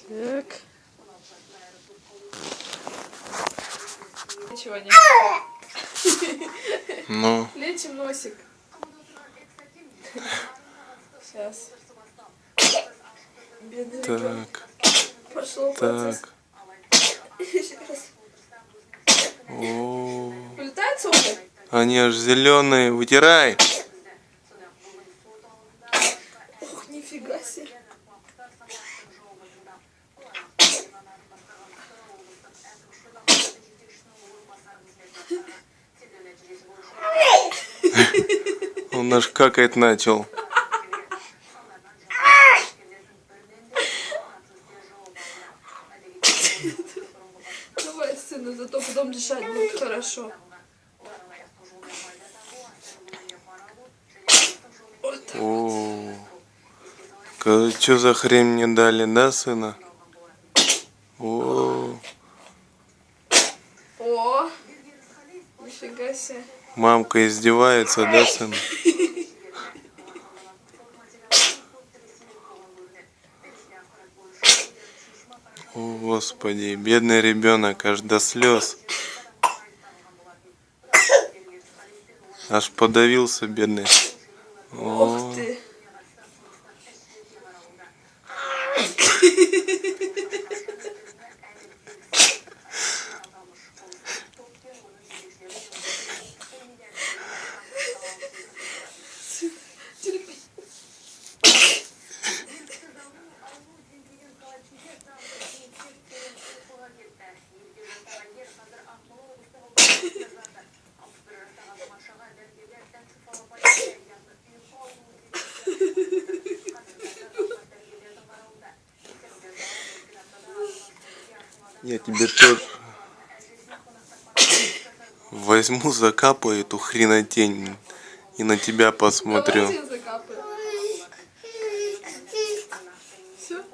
Так. Ничего не. Ну. Лечим носик. Сейчас. Бедный ребенок. Так. Пошел процесс. Так. Сейчас. О. Улетает сока? Они аж зеленые. Вытирай. Ух, нифига себе. Он аж какать начал. Давай, сына, зато потом дышать будет хорошо. Вот. О. Что за хрень мне дали, да, сына? О. О, нифига себе. Мамка издевается, да, сын? О, Господи, бедный ребенок, аж до слез. Аж подавился, бедный. Ох ты. Терпи. Я тебе тоже возьму, закапаю эту хренотень и на тебя посмотрю. Давайте я закапаю. Все?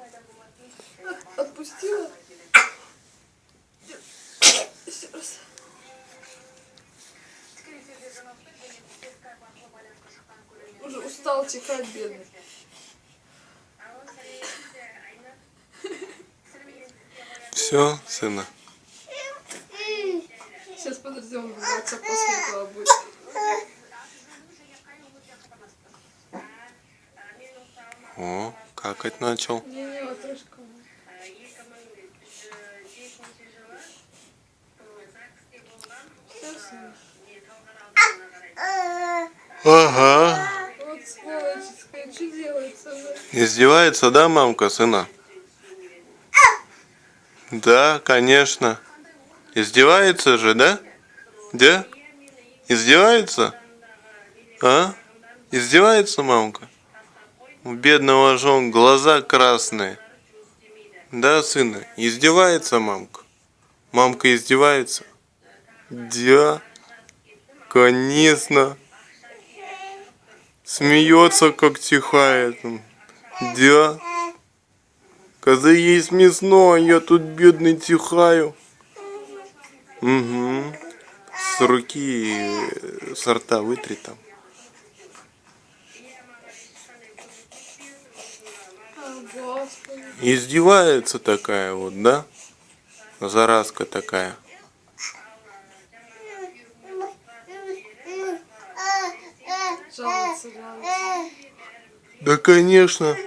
Отпустила? Еще раз. Уже устал чихать, бедный. Все, сына? Сейчас подождем, выбраться после этого будет. О, какать начал. Не-не, вот трошки. Все, сын. Ага. Вот сволочь, что делается уже? Издевается, да, мамка, сына? Да, конечно. Издевается же, да? Да? Издевается? А? Издевается мамка? У бедного жен глаза красные. Да, сына? Издевается мамка? Мамка издевается? Да, конечно. Смеется, как чихает. Да. Когда ей смешно, а я тут бедный чихаю. Угу. С руки, с рта вытри там. О, Господи. Издевается такая вот, да? Заразка такая. Жалуется. Да, конечно.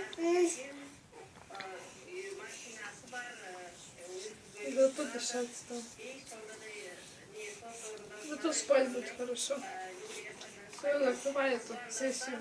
Зато дышать стал. Зато спать будет хорошо. Все, закрывай эту сессию.